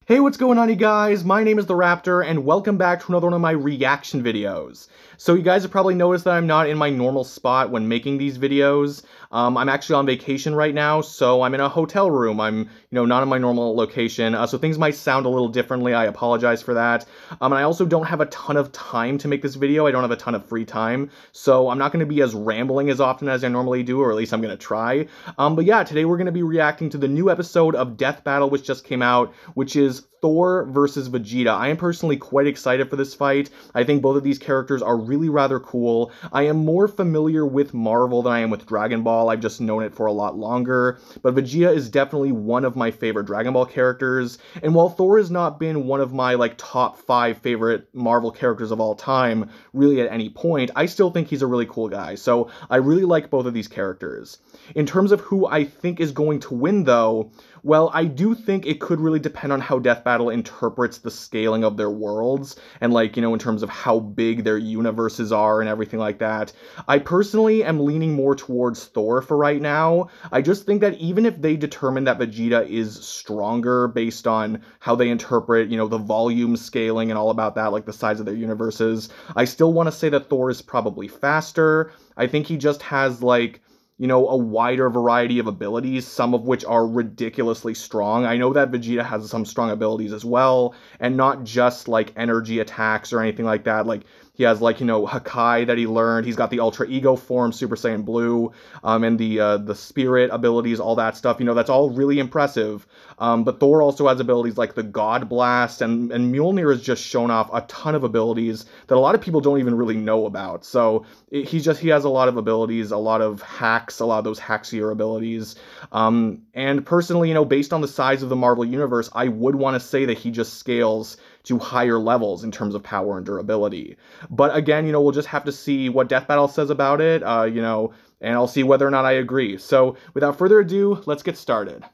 Hey, what's going on, you guys? My name is the Raptor, and welcome back to another one of my reaction videos. So you guys have probably noticed that I'm not in my normal spot when making these videos. I'm actually on vacation right now, so I'm in a hotel room. I'm, not in my normal location, so things might sound a little differently. I apologize for that. And I also don't have a ton of time to make this video. I don't have a ton of free time, so I'm not going to be as rambling as often as I normally do, or at least I'm going to try. But yeah, today we're going to be reacting to the new episode of Death Battle, which just came out, which is Thor versus Vegeta. I am personally quite excited for this fight. I think both of these characters are really rather cool. I am more familiar with Marvel than I am with Dragon Ball. I've just known it for a lot longer. But Vegeta is definitely one of my favorite Dragon Ball characters. And while Thor has not been one of my top 5 favorite Marvel characters of all time, really at any point, I still think he's a really cool guy. So I really like both of these characters. In terms of who I think is going to win, though, well, I do think it could really depend on how Death Battle interprets the scaling of their worlds and, in terms of how big their universes are and everything like that. I personally am leaning more towards Thor for right now. I just think that even if they determine that Vegeta is stronger based on how they interpret, the volume scaling and all about that, the size of their universes, I still want to say that Thor is probably faster. I think he just has, a wider variety of abilities, some of which are ridiculously strong. I know that Vegeta has some strong abilities as well, and not just, energy attacks or anything like that. He has, Hakai that he learned. He's got the Ultra Ego form, Super Saiyan Blue, and the Spirit abilities, all that stuff. That's all really impressive. But Thor also has abilities like the God Blast, and Mjolnir has just shown off a ton of abilities that a lot of people don't even really know about. So he has a lot of abilities, a lot of hacks, a lot of those hacksier abilities. And personally, based on the size of the Marvel Universe, I would want to say that he just scales to higher levels in terms of power and durability. But again, we'll just have to see what Death Battle says about it, and I'll see whether or not I agree. So without further ado, let's get started.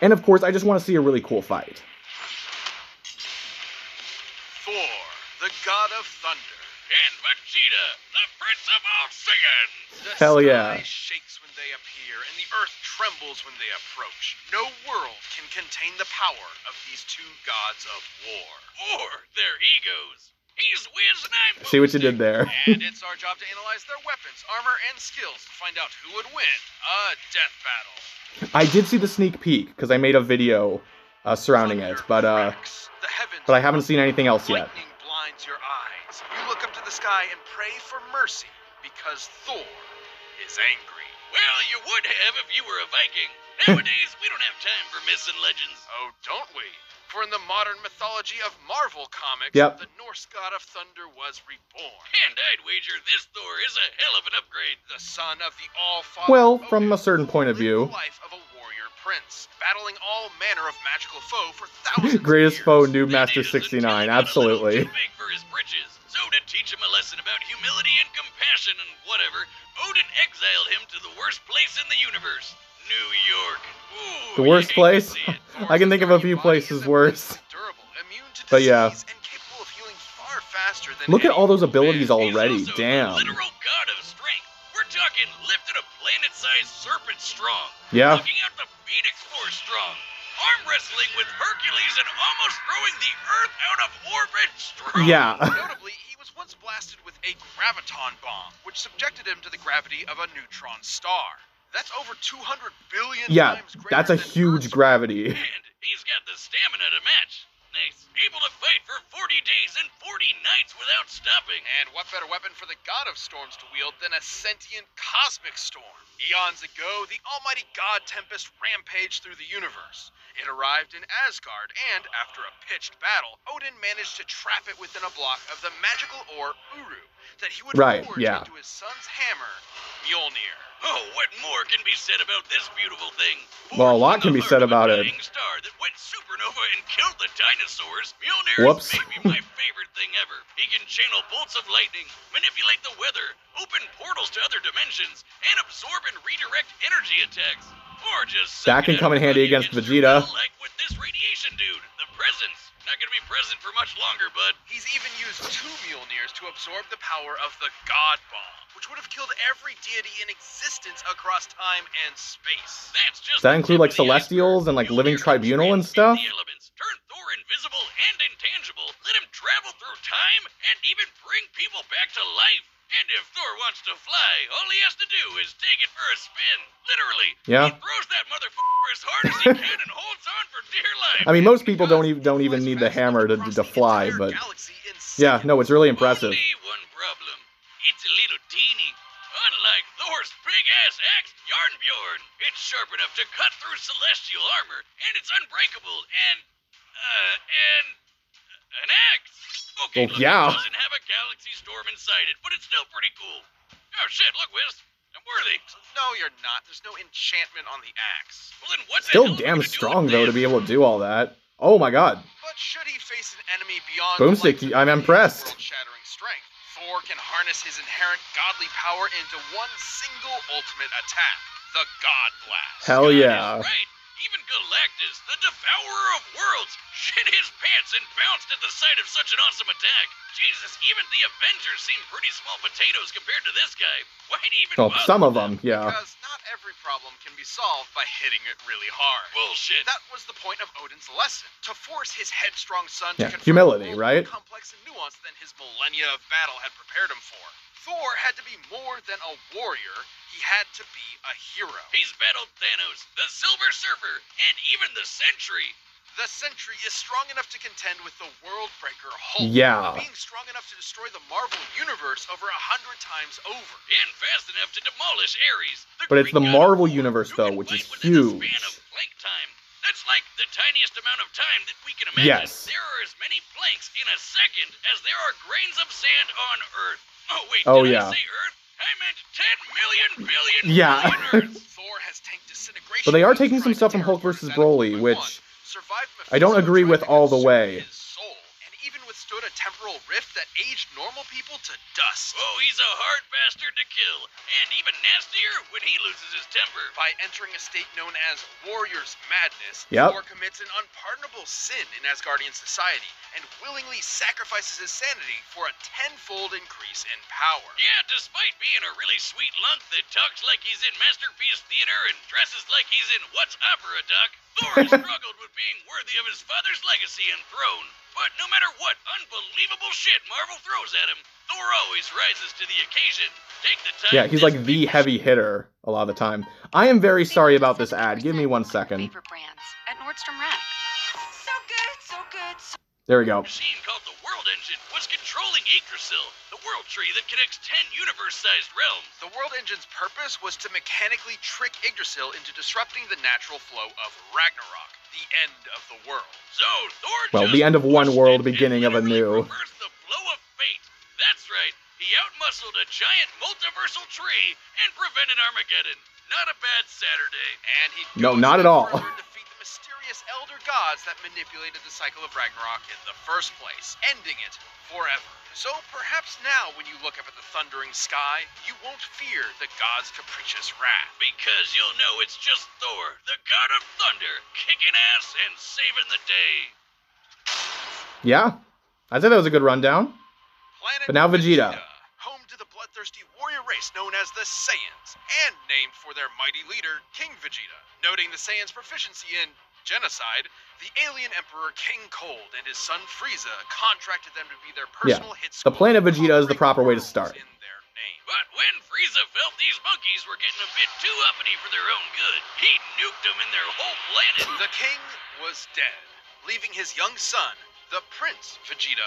And of course, I just want to see a really cool fight. Thor, the god of thunder, and Vegeta, the prince of all Saiyans. Hell yeah. The sky shakes when they appear, and the earth trembles when they approach. No world can contain the power of these two gods of war. Or their egos. He's whiz and I'm See what you did there. And it's our job to analyze their weapons, armor, and skills to find out who would win a death battle. I did see the sneak peek because I made a video surrounding it, but I haven't seen anything else yet. Lightning blinds your eyes. You look up to the sky and pray for mercy because Thor is angry. Well, you would have if you were a Viking. Nowadays, we don't have time for myths and legends. Oh, don't we? For in the modern mythology of Marvel Comics, the Norse god of thunder was reborn. And I'd wager this Thor is a hell of an upgrade. The son of the all-father Well, from a certain point of view. The life of a warrior prince, battling all manner of magical foe for thousands Greatest of years. foe, Noob Master 69, absolutely. Too big for his britches. So to teach him a lesson about humility and compassion and whatever, Odin exiled him to the worst place in the universe. New York. Ooh, the worst place? I can think of a few places worse. But yeah. Look at all those abilities already, damn. Literal god of strength. We're talking lifted a planet-sized serpent strong. Yeah. Knocking out the Phoenix Force strong. Arm wrestling with Hercules and almost throwing the Earth out of orbit strong. Yeah. Notably, he was once blasted with a graviton bomb, which subjected him to the gravity of a neutron star. That's over 200 billion times greater that's a than huge Earth's gravity. And he's got the stamina to match. Nice. Able to fight for 40 days and 40 nights without stopping. And what better weapon for the god of storms to wield than a sentient cosmic storm? Eons ago, the almighty god Tempest rampaged through the universe. It arrived in Asgard, and after a pitched battle, Odin managed to trap it within a block of the magical ore Uru that he would forge into his son's hammer, Mjolnir. Oh, what more can be said about this beautiful thing? Well, a lot can be said about it. Star that went supernova and killed the dinosaurs. Mjolnir is maybe my favorite thing ever. He can channel bolts of lightning, manipulate the weather, open portals to other dimensions, and absorb and redirect energy attacks. Or just that can come in handy against Vegeta. Like with this radiation dude, the presence. Not gonna be present for much longer, bud. He's even used 2 Mjolnirs to absorb the power of the God Bomb, which would have killed every deity in existence across time and space. That's just Does that include like Celestials and like Living Tribunal and stuff? The elements, turn Thor invisible and intangible, let him travel through time, and even bring people back to life. And if Thor wants to fly, all he has to do is take it for a spin. Literally. Yeah. He throws that motherfucker as hard as he can and holds on for dear life. I mean, most people don't even need the hammer to fly, but yeah, no, it's really impressive. Only one problem. It's a little teeny. Unlike Thor's big-ass axe, Yarnbjorn, it's sharp enough to cut through celestial armor, and it's unbreakable, and an axe. Okay, well, yeah. It doesn't have a galaxy storm inside it, but it's still pretty cool. Oh shit, look, Wiz. I'm worthy. No, you're not. There's no enchantment on the axe. Well, then what the Still hell damn are we gonna strong, do though, with to be able to do all that. Oh my god. But should he face an enemy beyond Boomstick, I'm impressed. world-shattering strength, Thor can harness his inherent godly power into one single ultimate attack, the God Blast. Hell yeah. Right. Even Galactus, the devourer of worlds, shit his pants and bounced at the sight of such an awesome attack. Jesus, even the Avengers seem pretty small potatoes compared to this guy. Why'd he even Well, bother some of with them, yeah. Because not every problem can be solved by hitting it really hard. Bullshit. That was the point of Odin's lesson, to force his headstrong son Yeah, to confront humility, a world right? more complex and nuanced than his millennia of battle had prepared him for. Thor had to be more than a warrior, he had to be a hero. He's battled Thanos, the Silver Surfer, and even the Sentry. The Sentry is strong enough to contend with the World Breaker Hulk, Yeah. being strong enough to destroy the Marvel Universe over 100 times over. And fast enough to demolish Ares. But it's the Greek god Marvel of war, Universe, who though, can which is fight within the huge. span of plank time. That's like the tiniest amount of time that we can imagine. Yes. There are as many planks in a second as there are grains of sand on Earth. Oh, wait, Oh, did yeah. I say Earth? I meant 10 million billion Yeah. billion Earths. Thor has tanked disintegration. But they are while taking some trying stuff to from Hulk terraform vs. Venom Broly, 1.1, which survived I don't Mephisto agree with trying to all the usurp way. his soul, and even withstood a temporal rift that aged normal people to dust. Oh, he's a hard bastard to kill. And even nastier when he loses his temper. By entering a state known as Warrior's Madness, Yep. Thor commits an unpardonable sin in Asgardian society and willingly sacrifices his sanity for a tenfold increase in power. Yeah, despite being a really sweet lunk that talks like he's in Masterpiece Theater and dresses like he's in What's Opera, Doc, Thor has struggled with being worthy of his father's legacy and throne. But no matter what unbelievable shit Marvel throws at him, Thor always rises to the occasion. Take the time. Yeah, he's like the heavy hitter a lot of the time. I am very sorry about this ad. Give me 1 second. Favorite brands at Nordstrom Rack. So good, so good. There we go. Machine called the World Engine was controlling Yggdrasil, the world tree that connects 10 universe-sized realms. The World Engine's purpose was to mechanically trick Yggdrasil into disrupting the natural flow of Ragnarok, the end of the world. So Thor Well, just the end of one pushed world, it beginning and of a literally new. reversed the flow of fate. That's right. He outmuscled a giant multiversal tree and prevented Armageddon. Not a bad Saturday. And he No, goes not at even all. further to defeat the mysterious elder gods that manipulated the cycle of Ragnarok in the first place, ending it forever. So perhaps now, when you look up at the thundering sky, you won't fear the god's capricious wrath. Because you'll know it's just Thor, the god of thunder, kicking ass and saving the day. Yeah, I'd say that was a good rundown. Planet But now Vegeta. home to the bloodthirsty warrior race known as the Saiyans, and named for their mighty leader, King Vegeta. Noting the Saiyans' proficiency in genocide, the alien emperor King Cold and his son Frieza contracted them to be their personal hit The squad, planet Vegeta is the proper way to worlds start. in their name. But when Frieza felt these monkeys were getting a bit too uppity for their own good, he nuked them in their whole planet. The king was dead, leaving his young son, the Prince Vegeta,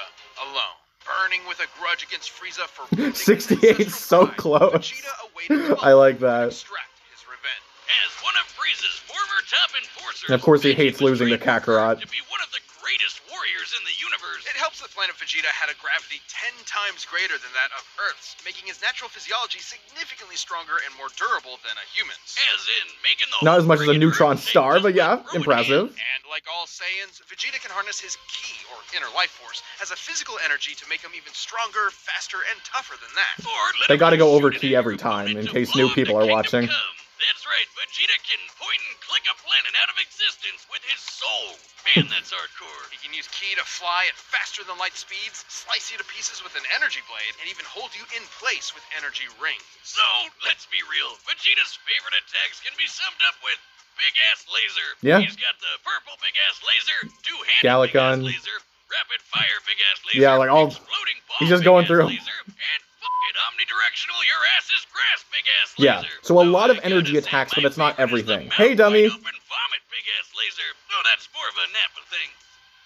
alone. Burning with a grudge against Frieza for wounding his 68 's ancestral so pride, close. Vegeta awaited I like to that. extract his revenge. As one of Frieza's former top enforcers, And of course he Vegeta hates was losing to trained Kakarot. to be one of the greatest warriors in the universe. It helps that planet Vegeta had a gravity 10 times greater than that of Earth's, making his natural physiology significantly stronger and more durable than a human's. As in making the Not whole as much as a friggin' neutron Earth star, just but yeah, throw it impressive. in. And like all Saiyans, Vegeta can harness his ki, or inner life force, as a physical energy to make him even stronger, faster, and tougher than that. Thor let They him gotta go shoot over it key at every your time, opponent in to case blow new up people the are kingdom watching. come. That's right, Vegeta can point and click a planet out of existence with his soul. Man, that's hardcore. He can use ki to fly at faster than light speeds, slice you to pieces with an energy blade, and even hold you in place with energy rings. So, let's be real. Vegeta's favorite attacks can be summed up with big-ass laser. Yeah. He's got the purple big-ass laser, two-handed Gallic big-ass gun. laser, rapid-fire big-ass laser, Yeah, like all. exploding ball He's just going big-ass through. laser, and fucking omnidirectional your ass is grass bigg-ass Yeah, laser. so a Though lot of I energy gotta say, attacks, but my that's not favorite is the everything. Hey, mouth dummy. wide open vomit big-ass laser. No, that's more of a Nappa thing.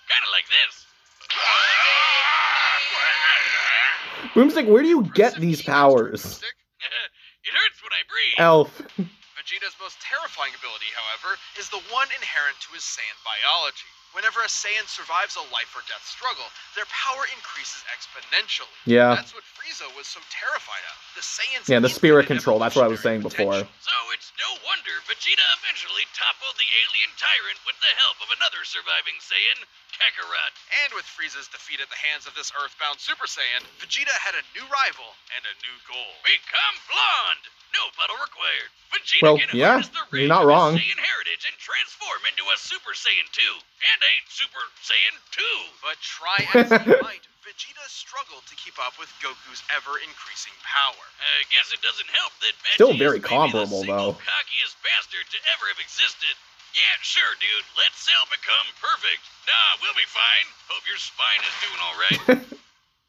Kinda like this. Boomstick, where do you get these powers? It hurts when I breathe. Elf. Vegeta's most terrifying ability, however, is the one inherent to his Saiyan biology. Whenever a Saiyan survives a life or death struggle, their power increases exponentially. Yeah. That's what Frieza was so terrified of. The Saiyans. Yeah, the spirit infinite control, that's what I was saying evolutionary before. potential. So it's no wonder Vegeta eventually toppled the alien tyrant with the help of another surviving Saiyan, Kakarot. And with Frieza's defeat at the hands of this Earthbound Super Saiyan, Vegeta had a new rival and a new goal. Become blonde! No battle required. Vegeta Well, can yeah, harness the you're rage not of wrong. his Saiyan heritage and transform into a Super Saiyan 2 and a Super Saiyan 2. But try as he might, Vegeta struggled to keep up with Goku's ever-increasing power. I guess it doesn't help that Veggie Still very is maybe comparable, the single though. cockiest bastard to ever have existed. Yeah, sure, dude. Let Cell become perfect. Nah, we'll be fine. Hope your spine is doing all right.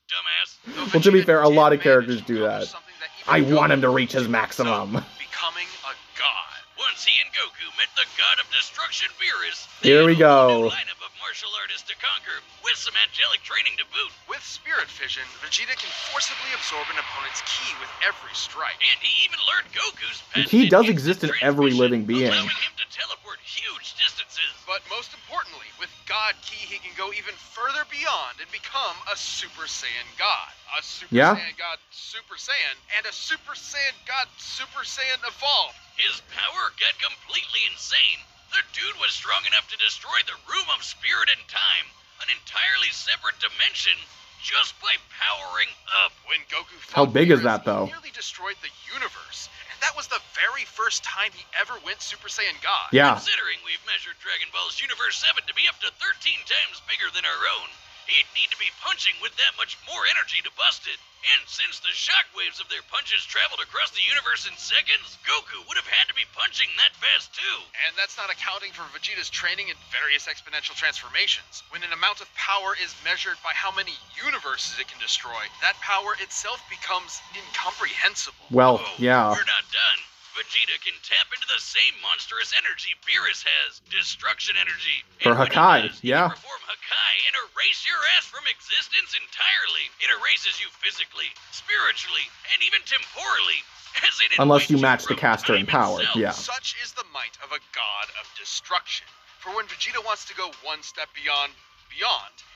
Dumbass. Well, to be fair, a lot of Vegeta did characters manage do to that. accomplish something that I even want him to Goku reach his couldn't do. maximum. Becoming a god. Once he and Goku met the god of destruction, Beerus, Here we they had a go. whole new lineup of martial artists to conquer, with some angelic training to boot. With Spirit Fission, Vegeta can forcibly absorb an opponent's ki with every strike. And he even learned Goku's The patented ki does instant exist in every transmission, living being. allowing him to teleport huge distances. But most importantly, with God Ki, he can go even further beyond and become a Super Saiyan God. A Super Yeah? Saiyan God Super Saiyan, and a Super Saiyan God Super Saiyan Evolved. His power got completely insane. The dude was strong enough to destroy the Room of Spirit and Time, an entirely separate dimension, just by powering up. When Goku How fought big is Beerus, that, though? He nearly destroyed the universe. And that was the very first time he ever went Super Saiyan God. Yeah. Considering we've measured Dragon Ball's Universe 7 to be up to 13 times bigger than our own, he'd need to be punching with that much more energy to bust it. And since the shockwaves of their punches traveled across the universe in seconds, Goku would have had to be punching that fast too. And that's not accounting for Vegeta's training in various exponential transformations. When an amount of power is measured by how many universes it can destroy, that power itself becomes incomprehensible. Well, Oh, yeah. We're not done. Vegeta can tap into the same monstrous energy Beerus has, destruction energy. For And when he Hakai, does, he yeah. can perform Hakai and erase your ass from existence entirely. It erases you physically, spiritually, and even temporally. As it Unless you invites match the from caster in time power, itself. yeah. Such is the might of a god of destruction. For when Vegeta wants to go one step beyond,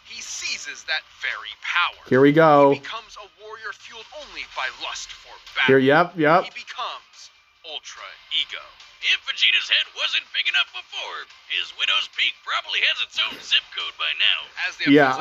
he seizes that very power. Here we go. He becomes a warrior fueled only by lust for battle. Here, yep. He becomes Ultra Ego. If Vegeta's head wasn't big enough before, his Widow's Peak probably has its own zip code by now. As the Yeah.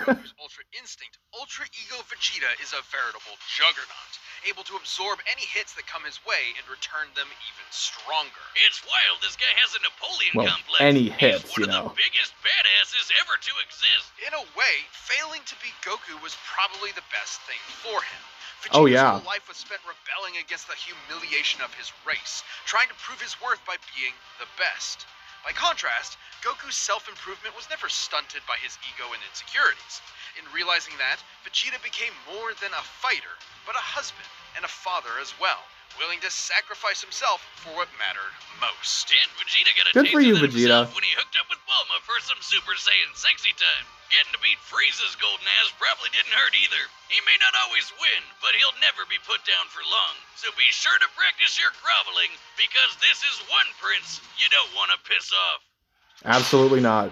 Goku's Ultra Instinct, Ultra Ego Vegeta is a veritable juggernaut, able to absorb any hits that come his way and return them even stronger. It's wild this guy has a Napoleon Well, complex. any He's hits, one you of know. the biggest badasses ever to exist. In a way, failing to beat Goku was probably the best thing for him. Vegeta's Oh, yeah. whole life was spent rebelling against the humiliation of his race, trying to prove his worth by being the best. By contrast, Goku's self-improvement was never stunted by his ego and insecurities. In realizing that, Vegeta became more than a fighter, but a husband and a father as well, willing to sacrifice himself for what mattered most. And Vegeta got a Good taste for you, of that himself Vegeta. when he hooked up with Bulma for some Super Saiyan sexy time. Getting to beat Frieza's golden ass probably didn't hurt either. He may not always win, but he'll never be put down for long. So be sure to practice your groveling, because this is one prince you don't want to piss off. Absolutely not.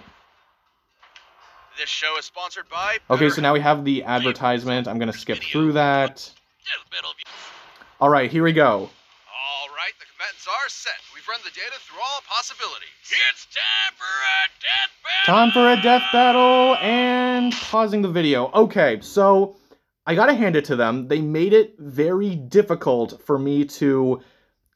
This show is sponsored by... Okay, so now we have the advertisement. I'm going to skip through that. Death Battle. Alright, here we go. All right, the combatants are set. We've run the data through all possibilities. It's time for a death battle! Time for a death battle, and pausing the video. Okay, so I gotta hand it to them. They made it very difficult for me to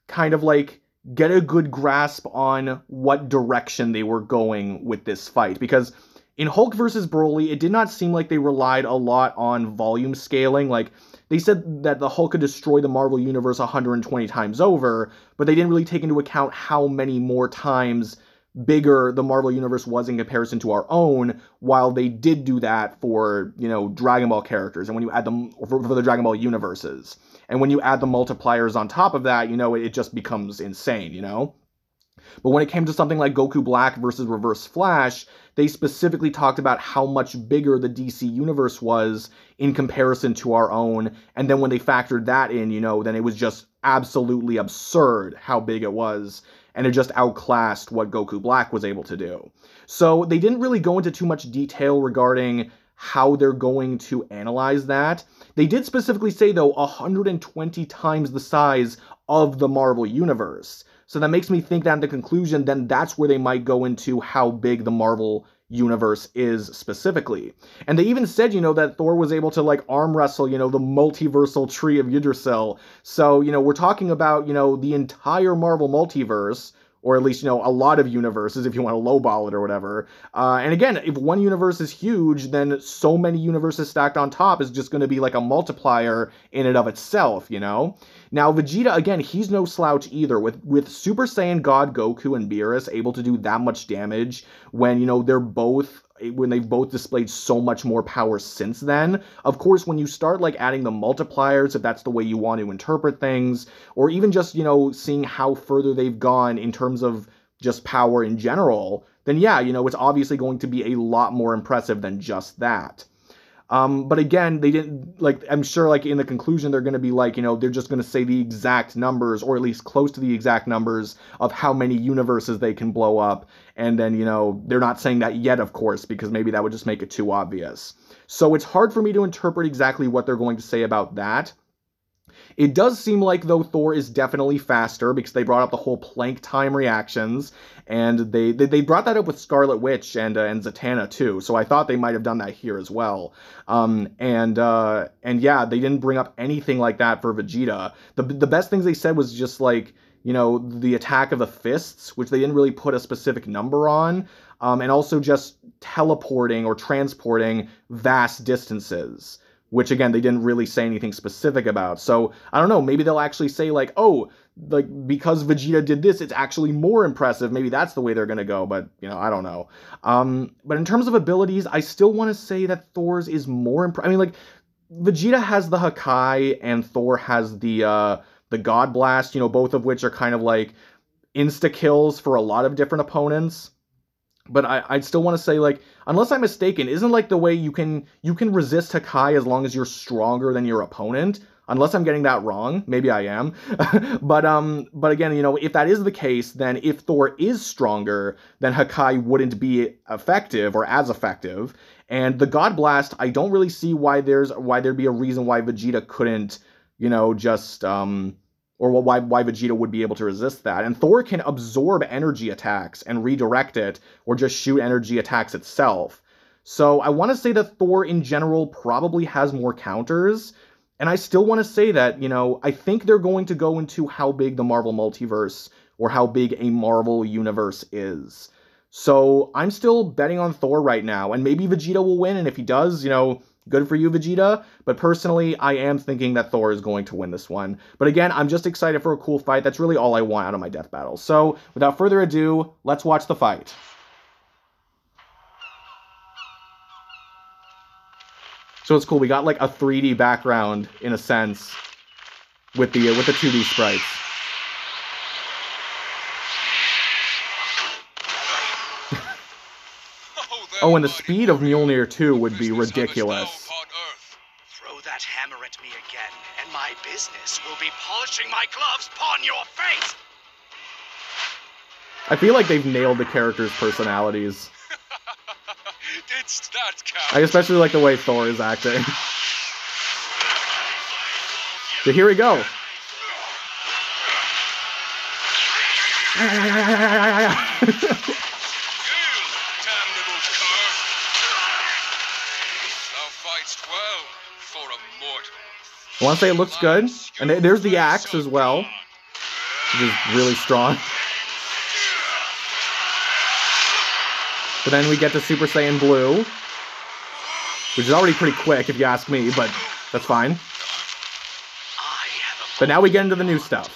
kind of like get a good grasp on what direction they were going with this fight. Because in Hulk versus Broly, it did not seem like they relied a lot on volume scaling. Like, they said that the Hulk could destroy the Marvel Universe 120 times over, but they didn't really take into account how many more times bigger the Marvel Universe was in comparison to our own, while they did do that for, you know, Dragon Ball characters, and when you add them for the Dragon Ball universes. And when you add the multipliers on top of that, you know, it just becomes insane, you know? But when it came to something like Goku Black versus Reverse Flash, they specifically talked about how much bigger the DC universe was in comparison to our own. And then when they factored that in, you know, then it was just absolutely absurd how big it was. And it just outclassed what Goku Black was able to do. So they didn't really go into too much detail regarding how they're going to analyze that. They did specifically say, though, 120 times the size of the Marvel Universe. So that makes me think that in the conclusion, then that's where they might go into how big the Marvel Universe is specifically. And they even said, you know, that Thor was able to, like, arm wrestle, you know, the multiversal tree of Yggdrasil. So, you know, we're talking about, you know, the entire Marvel multiverse, or at least, you know, a lot of universes if you want to lowball it or whatever. And again, if one universe is huge, then so many universes stacked on top is just going to be like a multiplier in and of itself, you know? Now, Vegeta, again, he's no slouch either. With Super Saiyan God Goku and Beerus able to do that much damage when, you know, when they've both displayed so much more power since then. Of course, when you start, like, adding the multipliers, if that's the way you want to interpret things, or even just, you know, seeing how further they've gone in terms of just power in general, then yeah, you know, it's obviously going to be a lot more impressive than just that. But again, they didn't, like, I'm sure, like, in the conclusion, they're going to be like, you know, they're just going to say the exact numbers, or at least close to the exact numbers of how many universes they can blow up. And then, you know, they're not saying that yet, of course, because maybe that would just make it too obvious. So it's hard for me to interpret exactly what they're going to say about that. It does seem like, though, Thor is definitely faster, because they brought up the whole Planck time reactions, and they brought that up with Scarlet Witch and Zatanna too. So I thought they might have done that here as well. And yeah, they didn't bring up anything like that for Vegeta. The best things they said was just, like, you know, the attack of the fists, which they didn't really put a specific number on, and also just teleporting or transporting vast distances, which, again, they didn't really say anything specific about. So, I don't know, maybe they'll actually say, like, oh, like, because Vegeta did this, it's actually more impressive. Maybe that's the way they're going to go, but, you know, I don't know. But in terms of abilities, I still want to say that Thor's is more impressive. I mean, like, Vegeta has the Hakai, and Thor has the God Blast, you know, both of which are kind of, like, insta-kills for a lot of different opponents. But I'd still want to say, like, unless I'm mistaken, isn't, like, the way you can resist Hakai as long as you're stronger than your opponent? Unless I'm getting that wrong. Maybe I am. But again, you know, if that is the case, then if Thor is stronger, then Hakai wouldn't be effective or as effective. And the God Blast, I don't really see why there'd be a reason why Vegeta couldn't, you know, just or why Vegeta would be able to resist that. And Thor can absorb energy attacks and redirect it, or just shoot energy attacks itself. So I want to say that Thor in general probably has more counters, and I still want to say that, you know, I think they're going to go into how big the Marvel multiverse, or how big a Marvel universe is. So I'm still betting on Thor right now, and maybe Vegeta will win, and if he does, you know, good for you, Vegeta, but personally, I am thinking that Thor is going to win this one. But again, I'm just excited for a cool fight. That's really all I want out of my death battle. So, without further ado, let's watch the fight. So it's cool, we got, like, a 3D background, in a sense, with the 2D sprites. Oh, and the speed of Mjolnir 2 would be ridiculous. Throw that hammer at me again, and my business will be polishing my gloves upon your face! I feel like they've nailed the characters' personalities. It's that count. I especially like the way Thor is acting. So here we go. I want to say it looks good. And there's the axe as well. which is really strong. But then we get to Super Saiyan Blue, which is already pretty quick if you ask me, but that's fine. But now we get into the new stuff.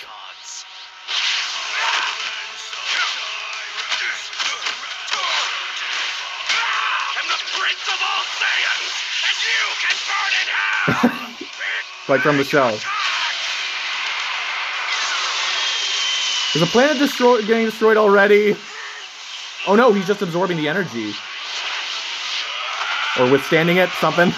Like from the show. Is the planet getting destroyed already? Oh no, he's just absorbing the energy. Or withstanding it, something.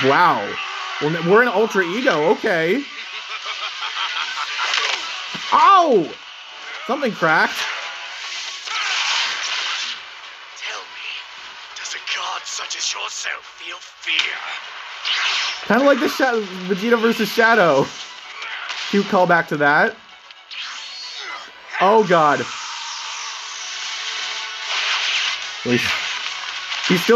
Wow. Well, we're in Ultra Ego, okay. Ow! Something cracked. Tell me, does a god such as yourself feel fear? Kind of like the Vegeta versus Shadow. Cute callback to that. Oh god. He's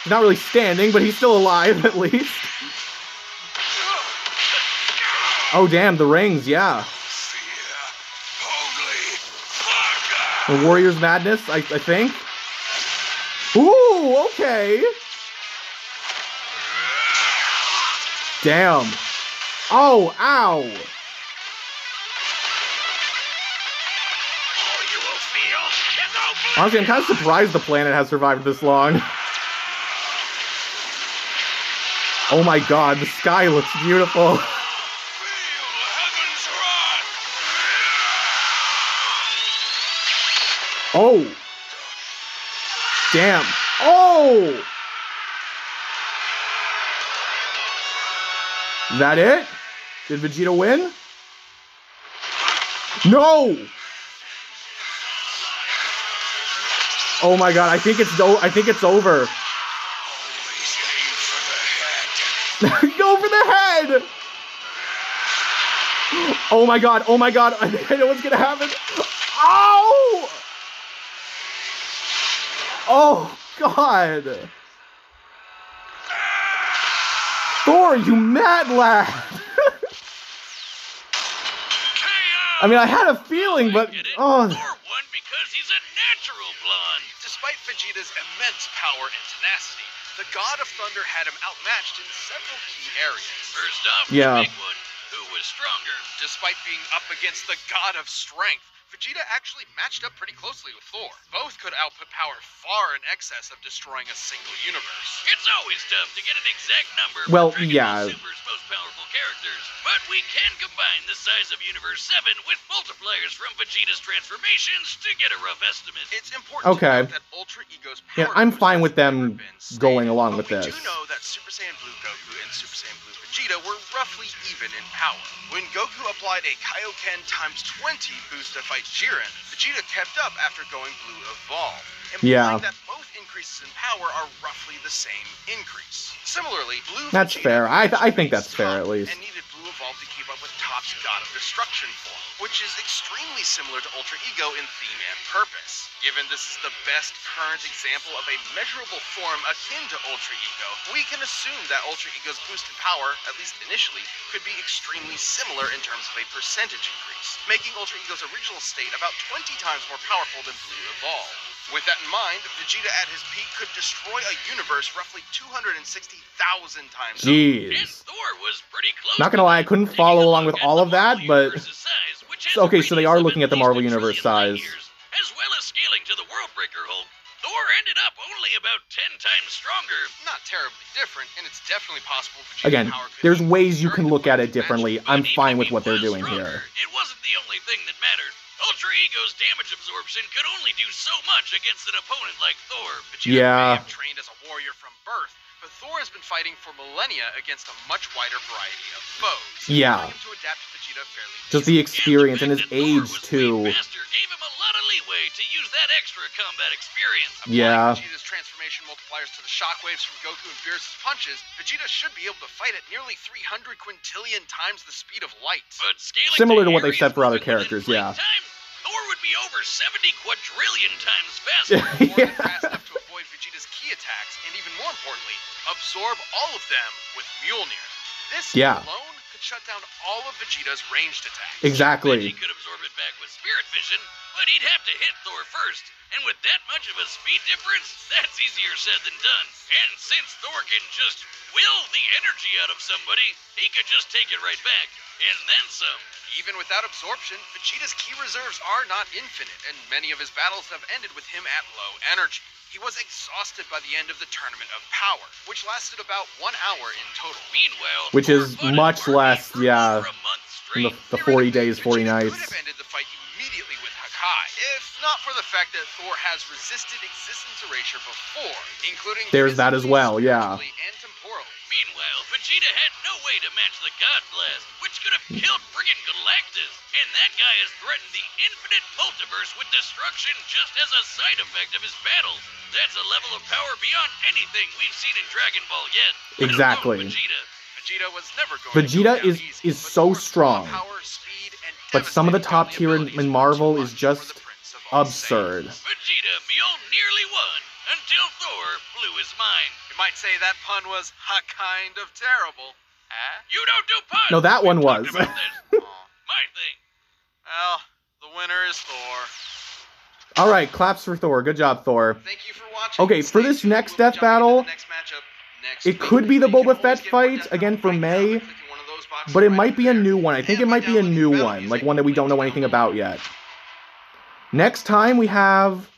not really standing, but he's still alive at least. Oh damn, the rings, yeah. The Warrior's Madness, I think. Ooh, okay. Damn. Oh, ow. Honestly, I'm kind of surprised the planet has survived this long. Oh my god, the sky looks beautiful. Oh! Damn. Oh! Is that it? Did Vegeta win? No! Oh my god, I think it's over. Go for the head! Oh my god, I think I know what's gonna happen. Ow! Oh god! Thor, you mad lad! I mean, I had a feeling, but oh. Thor won because he's a natural blonde. Despite Vegeta's immense power and tenacity, the God of Thunder had him outmatched in several key areas. First off, yeah. The big one, who was stronger. Despite being up against the God of Strength, Vegeta actually matched up pretty closely with Thor. Both could output power far in excess of destroying a single universe. It's always tough to get an exact number well, for yeah. Super's most powerful characters, but we can combine the size of Universe 7 with multipliers from Vegeta's transformations to get a rough estimate. It's important to note that Ultra Ego's power I'm fine with them going along with this. We do know that Super Saiyan Blue Goku and Super Saiyan Blue Vegeta were roughly even in power. When Goku applied a Kaioken times 20 boost to fight Jiren, Vegeta kept up after going Blue Evolved, implying that both increases in power are roughly the same increase. Similarly, Blue That's Vegeta fair. I think that's fair at least. And needed Blue Evolved to keep up with Top's God of Destruction form, which is extremely similar to Ultra Ego in theme and purpose. Given this is the best current example of a measurable form akin to Ultra Ego, we can assume that Ultra Ego's boost in power, at least initially, could be extremely similar in terms of a percentage increase, making Ultra Ego's original state about 20 times more powerful than Blue Evolved. With that in mind, Vegeta at his peak could destroy a universe roughly 260,000 times. Jeez. And Thor was pretty close. Not gonna lie, I couldn't follow along with all of that, but okay, so they are looking at the Marvel Universe size. As well as scaling to the Worldbreaker Hulk, Thor ended up only about 10 times stronger. Not terribly different, and it's definitely possible Vegeta's Again, power could there's be ways you can look at it very differently. But I'm even fine if with what he they're was doing stronger, here. It wasn't the only thing that mattered. Ultra Ego's damage absorption could only do so much against an opponent like Thor. Vegeta may have trained as a warrior from birth, but Thor has been fighting for millennia against a much wider variety of foes. Yeah. Allowing him to adapt to Vegeta fairly Just the easily. experience and his the fact that age, Thor was too. way faster gave him a lot of leeway to use that extra combat experience. Yeah. Applying Vegeta's transformation multipliers to the shockwaves from Goku and Beerus' punches, Vegeta should be able to fight at nearly 300 quintillion times the speed of light. But scaling Similar to what they've areas said for other within characters, great yeah. time, Thor Thor would be over 70 quadrillion times faster. More than fast enough to avoid Vegeta's key attacks, and even more importantly, absorb all of them with Mjolnir. This alone could shut down all of Vegeta's ranged attacks. Exactly. He could absorb it back with spirit vision, but he'd have to hit Thor first. And with that much of a speed difference, that's easier said than done. And since Thor can just will the energy out of somebody, he could just take it right back. And then some. Even without absorption, Vegeta's ki reserves are not infinite, and many of his battles have ended with him at low energy. He was exhausted by the end of the Tournament of Power, which lasted about 1 hour in total. Meanwhile, which is much less, than the 40 days, 40 nights. Could have ended the fight immediately with Hakai, if not for the fact that Thor has resisted existence erasure before, including there's that as well, yeah. And temporally. Meanwhile, Vegeta had no way to match the God Blast, which could have killed friggin' Galactus. And that guy has threatened the infinite multiverse with destruction just as a side effect of his battles. That's a level of power beyond anything we've seen in Dragon Ball yet. Exactly. Vegeta was never going Vegeta to go down is so strong. power, speed, and But some of the top tier in Marvel is just absurd. Vegeta nearly won until Thor blew his mind. You might say that pun was kind of terrible. Huh? You don't do puns! No, that one was. My thing. Well, the winner is Thor. Alright, claps for Thor. Good job, Thor. Thank you for watching. Okay, for this next death battle, it could be the Boba Fett fight, again for May, but it might be a new one. I think it might be a new one, like one that we don't know anything about yet. Next time we have...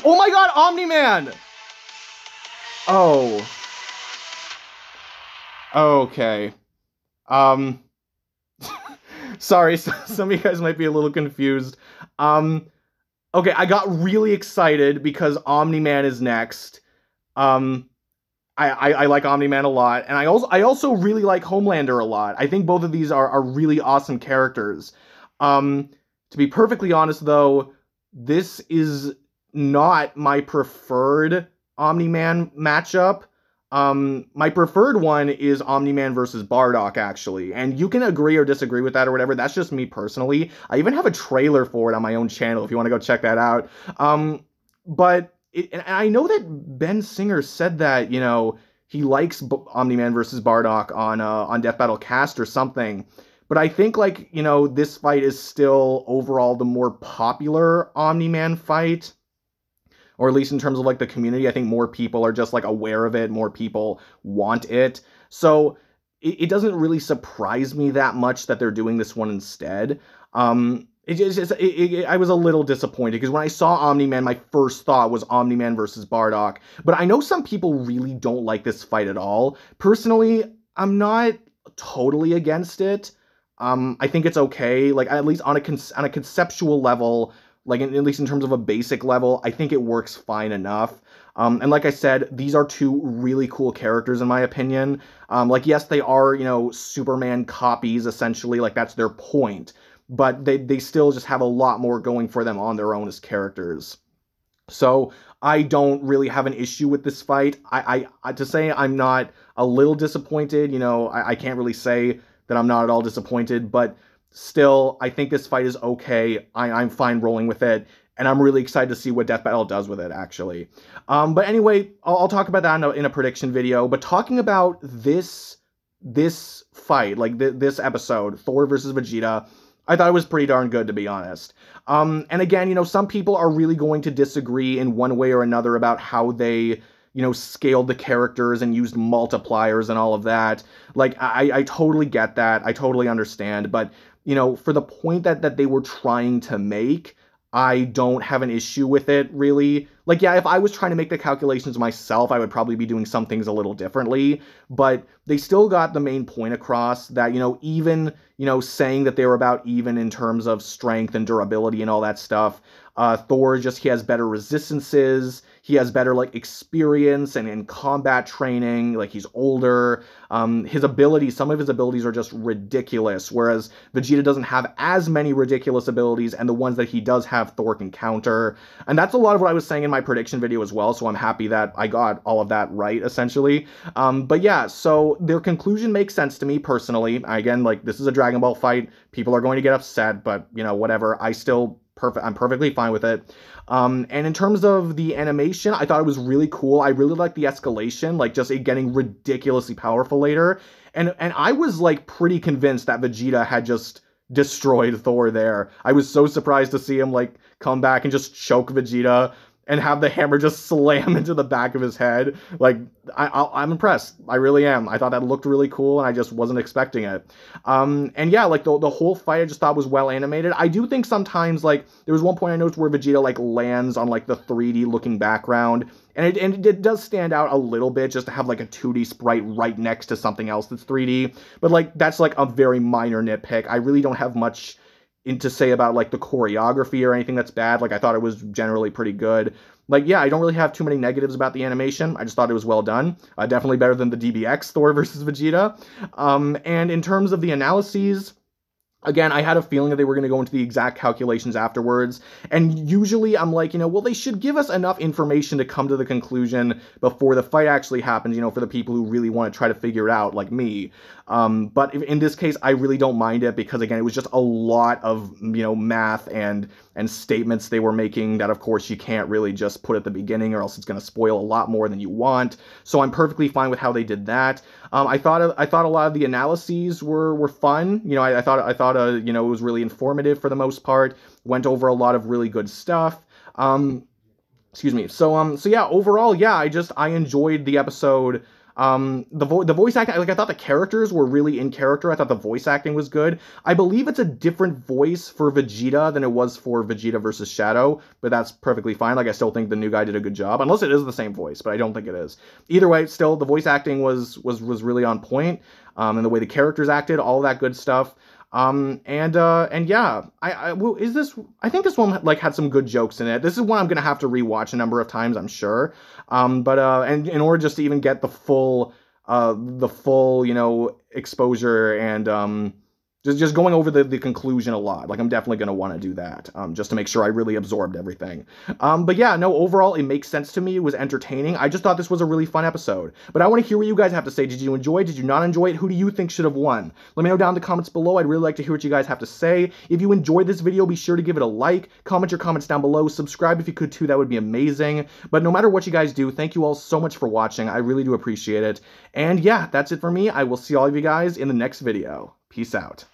Oh my god, Omni-Man! Oh. Okay. Sorry, some of you guys might be a little confused. Okay, I got really excited because Omni-Man is next. I like Omni-Man a lot, and I also really like Homelander a lot. I think both of these are really awesome characters. To be perfectly honest, though, this is not my preferred Omni-Man matchup. My preferred one is Omni-Man versus Bardock, actually. And you can agree or disagree with that or whatever. That's just me personally. I even have a trailer for it on my own channel if you want to go check that out. But and I know that Ben Singer said that, you know, he likes Omni-Man versus Bardock on Death Battle Cast or something. But I think, like, you know, this fight is still overall the more popular Omni-Man fight. Or at least in terms of, like, the community, I think more people are just, like, aware of it. More people want it. So it doesn't really surprise me that much that they're doing this one instead. I was a little disappointed because when I saw Omni-Man, my first thought was Omni-Man versus Bardock. But I know some people really don't like this fight at all. Personally, I'm not totally against it. I think it's okay. Like, at least on a conceptual level, like, at least in terms of a basic level, I think it works fine enough. And like I said, these are two really cool characters, in my opinion. Like, yes, they are, you know, Superman copies, essentially. Like, that's their point. But they still just have a lot more going for them on their own as characters. So I don't really have an issue with this fight. I to say I'm not a little disappointed, you know, I can't really say that I'm not at all disappointed, but still, I think this fight is okay. I'm fine rolling with it, and I'm really excited to see what Death Battle does with it, actually. But anyway, I'll talk about that in a prediction video. But talking about this fight, like this episode, Thor versus Vegeta, I thought it was pretty darn good, to be honest. And again, you know, some people are really going to disagree in one way or another about how they, you know, scaled the characters and used multipliers and all of that. Like, I totally get that. I totally understand. But, you know, for the point that they were trying to make, I don't have an issue with it, really. Like, yeah, if I was trying to make the calculations myself, I would probably be doing some things a little differently. But they still got the main point across that, you know, even, you know, saying that they were about even in terms of strength and durability and all that stuff, Thor he has better resistances. He has better, like, experience and combat training. Like, he's older. His abilities, some of his abilities are just ridiculous, whereas Vegeta doesn't have as many ridiculous abilities, and the ones that he does have, Thor can counter. And that's a lot of what I was saying in my prediction video as well, so I'm happy that I got all of that right, essentially. But yeah, so their conclusion makes sense to me, personally. Again, like, this is a Dragon Ball fight. People are going to get upset, but, you know, whatever. I still perfect. I'm perfectly fine with it. And in terms of the animation, I thought it was really cool. I really liked the escalation, like just it getting ridiculously powerful later. And I was like pretty convinced that Vegeta had just destroyed Thor there. I was so surprised to see him like come back and just choke Vegeta and have the hammer just slam into the back of his head. Like, I'm impressed. I really am. I thought that looked really cool, and I just wasn't expecting it. And yeah, like, the whole fight I just thought was well animated. I do think sometimes, like, there was one point I noticed where Vegeta, like, lands on, like, the 3D looking background, and it does stand out a little bit just to have, like, a 2D sprite right next to something else that's 3D. But, like, that's, like, a very minor nitpick. I really don't have much to say about like the choreography or anything that's bad. Like, I thought it was generally pretty good. Like, yeah, I don't really have too many negatives about the animation. I just thought it was well done. Definitely better than the DBX Thor versus Vegeta. And in terms of the analyses, again, I had a feeling that they were going to go into the exact calculations afterwards, and usually I'm like, well, they should give us enough information to come to the conclusion before the fight actually happens, for the people who really want to try to figure it out, like me. But in this case, I really don't mind it because, again, it was just a lot of, math and statements they were making that, of course, you can't really just put at the beginning or else it's going to spoil a lot more than you want. So I'm perfectly fine with how they did that. I thought a lot of the analyses were fun. I thought it was really informative for the most part. Went over a lot of really good stuff. Excuse me. So yeah, overall, yeah, I enjoyed the episode. The voice acting, like, I thought the characters were really in character. I thought the voice acting was good. I believe it's a different voice for Vegeta than it was for Vegeta versus Shadow, but that's perfectly fine. Like, I still think the new guy did a good job, unless it is the same voice, but I don't think it is. Either way, still, the voice acting was really on point, and the way the characters acted, all that good stuff. And yeah, I think this one, like, had some good jokes in it. This is one I'm gonna have to rewatch a number of times, I'm sure. And in order just to even get the full, exposure and, just going over the conclusion a lot. Like, I'm definitely going to want to do that, just to make sure I really absorbed everything. But yeah, no, overall, it makes sense to me. It was entertaining. I just thought this was a really fun episode. But I want to hear what you guys have to say. Did you enjoy it? Did you not enjoy it? Who do you think should have won? Let me know down in the comments below. I'd really like to hear what you guys have to say. If you enjoyed this video, be sure to give it a like. Comment your comments down below. Subscribe if you could too. That would be amazing. But no matter what you guys do, thank you all so much for watching. I really do appreciate it. And yeah, that's it for me. I will see all of you guys in the next video. Peace out.